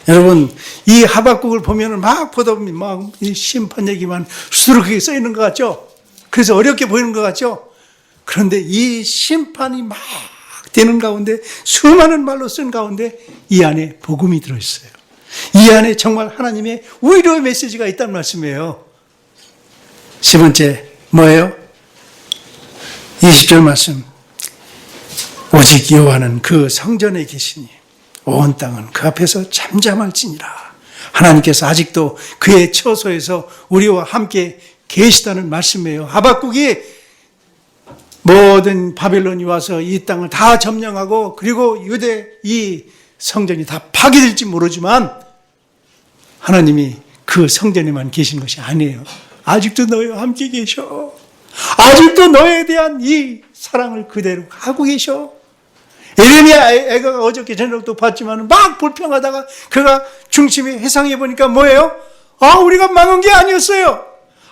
여러분, 이 하박국을 보면 막 보다 보면 막 심판 얘기만 수두룩하게 써 있는 것 같죠? 그래서 어렵게 보이는 것 같죠? 그런데 이 심판이 막 되는 가운데, 수많은 말로 쓴 가운데 이 안에 복음이 들어있어요. 이 안에 정말 하나님의 위로의 메시지가 있다는 말씀이에요. 세 번째 뭐예요? 20절 말씀. 오직 여호와는 그 성전에 계시니 온 땅은 그 앞에서 잠잠할지니라. 하나님께서 아직도 그의 처소에서 우리와 함께 계시다는 말씀이에요. 하박국이 모든 바벨론이 와서 이 땅을 다 점령하고 그리고 유대 이 성전이 다 파괴될지 모르지만 하나님이 그 성전에만 계신 것이 아니에요. 아직도 너희와 함께 계셔. 아직도 너에 대한 이 사랑을 그대로 하고 계셔. 에레미야 애가 어저께 저녁도 봤지만 막 불평하다가 그가 중심이 회상해 보니까 뭐예요? 우리가 망한 게 아니었어요.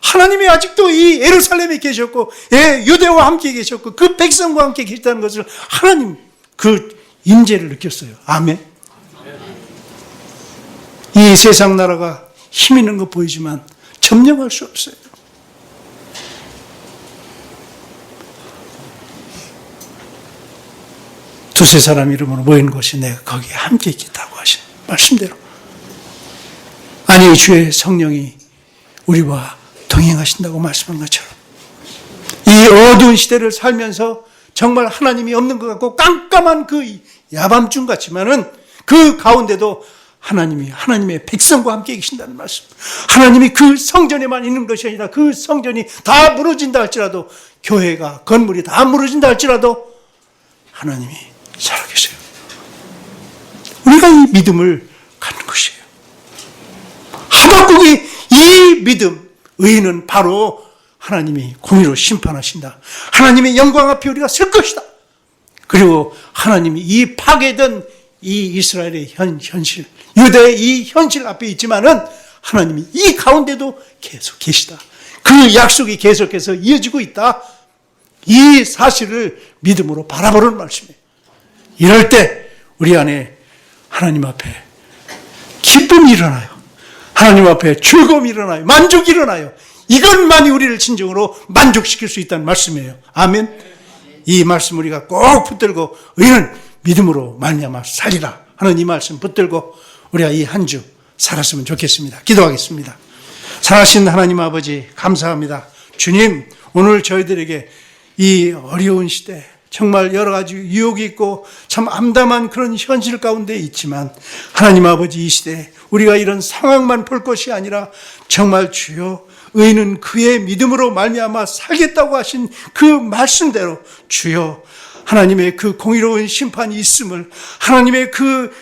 하나님이 아직도 이 예루살렘에 계셨고 유대와 함께 계셨고 그 백성과 함께 계시다는 것을 하나님 그 임재를 느꼈어요. 아멘. 이 세상 나라가 힘 있는 거 보이지만 점령할 수 없어요. 두세 사람 이름으로 모인 곳이 내가 거기에 함께 있겠다고 하신 말씀대로. 아니, 주의 성령이 우리와 동행하신다고 말씀한 것처럼 이 어두운 시대를 살면서 정말 하나님이 없는 것 같고 깜깜한 그 야밤중 같지만은 그 가운데도 하나님의 백성과 함께 계신다는 말씀. 하나님이 그 성전에만 있는 것이 아니라 그 성전이 다 무너진다 할지라도, 교회가 건물이 다 무너진다 할지라도 하나님이 살아계세요. 우리가 이 믿음을 갖는 것이에요. 하박국이 이 믿음, 의인은 바로 하나님이 공의로 심판하신다. 하나님의 영광 앞에 우리가 설 것이다. 그리고 하나님이 이 파괴된 이 이스라엘의 현실, 유대의 이 현실 앞에 있지만은 하나님이 이 가운데도 계속 계시다. 그 약속이 계속해서 이어지고 있다. 이 사실을 믿음으로 바라보는 말씀이에요. 이럴 때 우리 안에 하나님 앞에 기쁨이 일어나요. 하나님 앞에 즐거움이 일어나요. 만족이 일어나요. 이것만이 우리를 진정으로 만족시킬 수 있다는 말씀이에요. 아멘. 이 말씀 우리가 꼭 붙들고 의는 믿음으로 말미암아 살리라 하는 이 말씀 붙들고 우리가 이 한 주 살았으면 좋겠습니다. 기도하겠습니다. 사랑하신 하나님 아버지, 감사합니다. 주님, 오늘 저희들에게 이 어려운 시대, 정말 여러 가지 유혹이 있고 참 암담한 그런 현실 가운데 있지만 하나님 아버지, 이 시대에 우리가 이런 상황만 볼 것이 아니라 정말 주여, 의인은 그의 믿음으로 말미암아 살겠다고 하신 그 말씀대로 주여, 하나님의 그 공의로운 심판이 있음을, 하나님의 그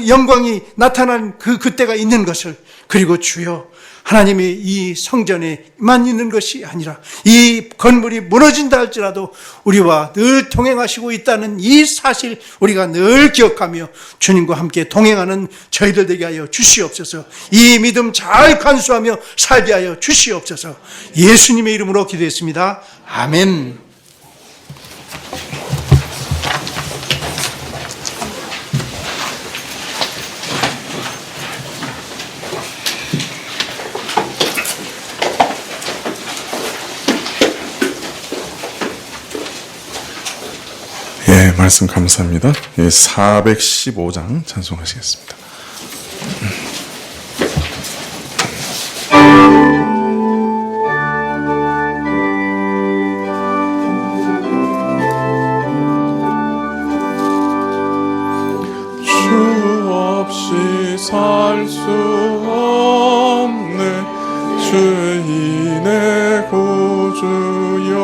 영광이 나타난 그때가 있는 것을, 그리고 주여, 하나님의 이 성전에만 있는 것이 아니라 이 건물이 무너진다 할지라도 우리와 늘 동행하시고 있다는 이 사실 우리가 늘 기억하며 주님과 함께 동행하는 저희들 되게 하여 주시옵소서. 이 믿음 잘 간수하며 살게 하여 주시옵소서. 예수님의 이름으로 기도했습니다. 아멘. 예, 말씀 감사합니다. 예, 415장 찬송하시겠습니다. 주 없이 살 수 주여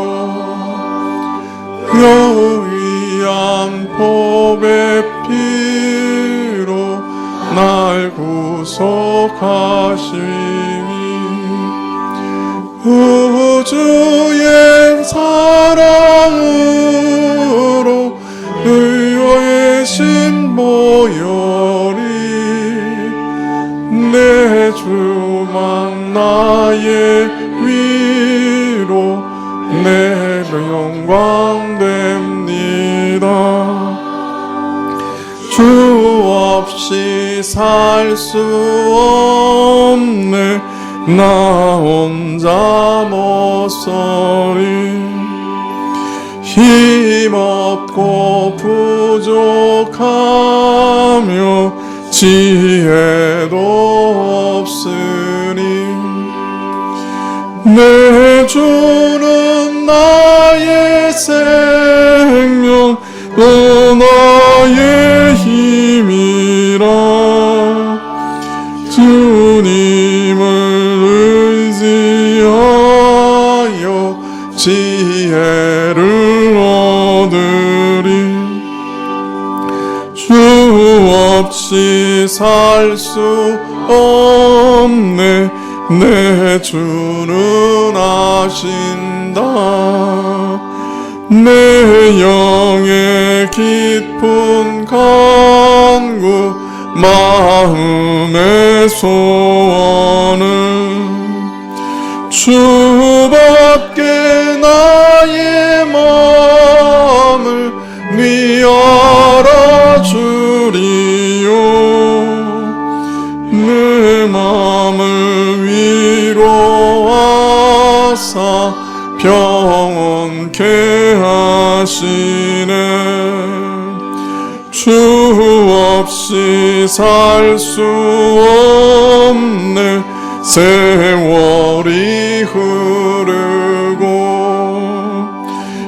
의한 법의 피로 날 구속하시니 우주의 사랑으로 의의 신보혈이 내 주만 나의 위로 내 영광 됩니다. 주 없이 살 수 없네 나 혼자 못서리 힘없고 부족하며 지혜도 없으니 내 주는 나의 생명 또 나의 힘이라 주님을 의지하여 지혜를 얻으리 주 없이 살 수 없네 내 주는 아신다 내 영의 깊은 간구 마음의 소원은 주밖에 나의 마음을 네 알아주리요 내 마음을 위로하사 평온케 하시네 주 없이 살 수 없네 세월이 흐르고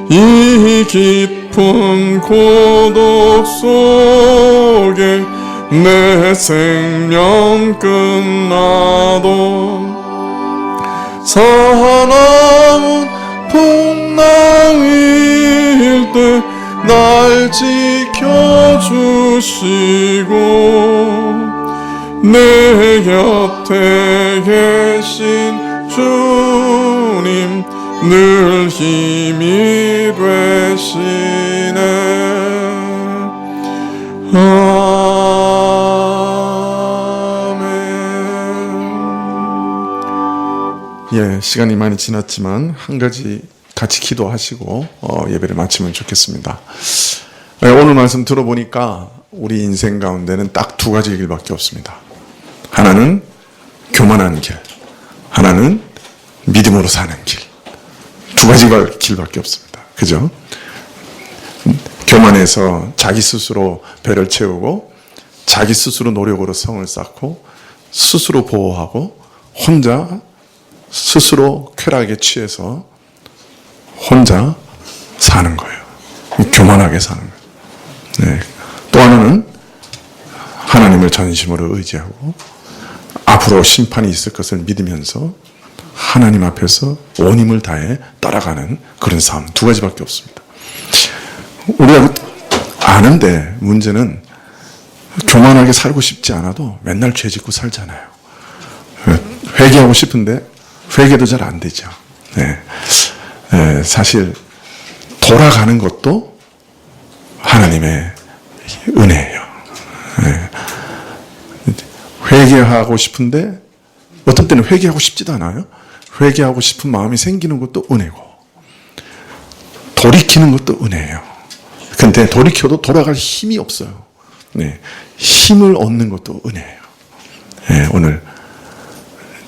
이 깊은 고독 속에 내 생명 끝나도 사나운 풍랑일 때 날 지켜주시고 내 곁에 계신 주님 늘 힘이 되시네 아멘. 예, 시간이 많이 지났지만 한 가지 같이 기도하시고 예배를 마치면 좋겠습니다. 오늘 말씀 들어보니까 우리 인생 가운데는 딱 두 가지 길밖에 없습니다. 하나는 교만한 길, 하나는 믿음으로 사는 길. 두 가지 길밖에 없습니다. 그죠? 교만해서 자기 스스로 배를 채우고 자기 스스로 노력으로 성을 쌓고 스스로 보호하고 혼자 스스로 쾌락에 취해서 혼자 사는 거예요. 교만하게 사는 거예요. 네. 또 하나는 하나님을 전심으로 의지하고 앞으로 심판이 있을 것을 믿으면서 하나님 앞에서 온 힘을 다해 따라가는 그런 삶 두 가지밖에 없습니다. 우리가 아는데 문제는 교만하게 살고 싶지 않아도 맨날 죄 짓고 살잖아요. 회개하고 싶은데 회개도 잘 안 되죠. 네. 사실 돌아가는 것도 하나님의 은혜예요. 회개하고 싶은데 어떤 때는 회개하고 싶지도 않아요. 회개하고 싶은 마음이 생기는 것도 은혜고 돌이키는 것도 은혜예요. 근데 돌이켜도 돌아갈 힘이 없어요. 네. 힘을 얻는 것도 은혜예요. 네. 오늘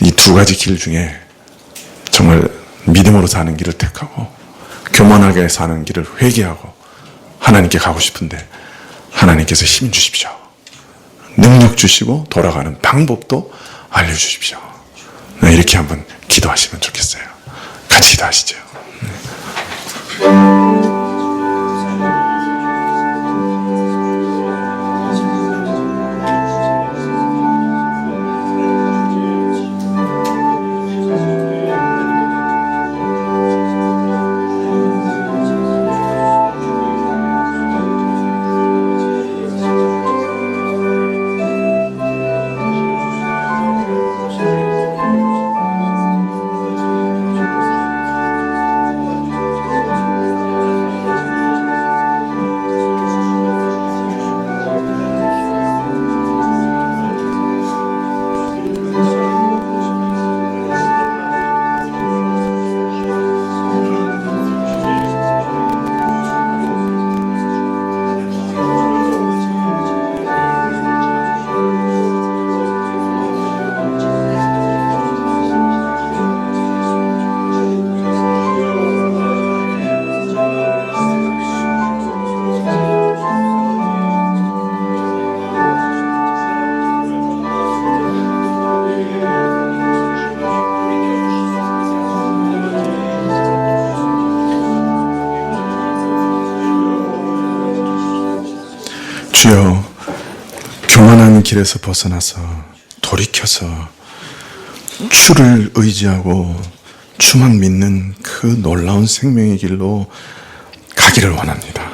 이 두 가지 길 중에 정말 믿음으로 사는 길을 택하고 교만하게 사는 길을 회개하고 하나님께 가고 싶은데 하나님께서 힘 주십시오. 능력 주시고 돌아가는 방법도 알려주십시오. 네, 이렇게 한번 기도하시면 좋겠어요. 같이 기도하시죠. 주여, 교만한 길에서 벗어나서 돌이켜서 주를 의지하고 주만 믿는 그 놀라운 생명의 길로 가기를 원합니다.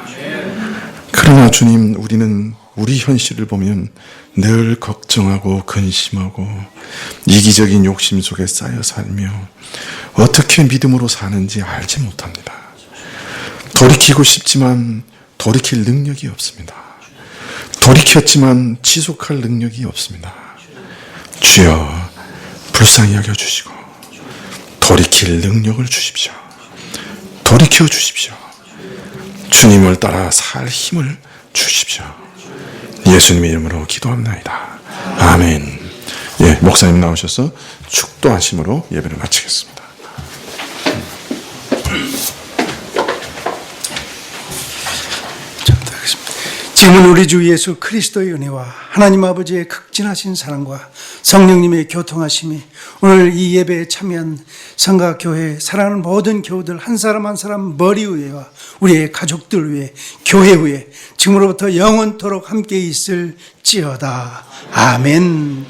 그러나 주님, 우리는 우리 현실을 보면 늘 걱정하고 근심하고 이기적인 욕심 속에 쌓여 살며 어떻게 믿음으로 사는지 알지 못합니다. 돌이키고 싶지만 돌이킬 능력이 없습니다. 돌이켰지만 지속할 능력이 없습니다. 주여, 불쌍히 여겨주시고 돌이킬 능력을 주십시오. 돌이켜 주십시오. 주님을 따라 살 힘을 주십시오. 예수님의 이름으로 기도합나이다. 아멘. 예, 목사님 나오셔서 축도하심으로 예배를 마치겠습니다. 지금은 우리 주 예수 그리스도의 은혜와 하나님 아버지의 극진하신 사랑과 성령님의 교통하심이 오늘 이 예배에 참여한 성가교회 사랑하는 모든 교우들 한 사람 한 사람 머리 위에와 우리의 가족들 위에 교회 위에 지금으로부터 영원토록 함께 있을지어다. 아멘.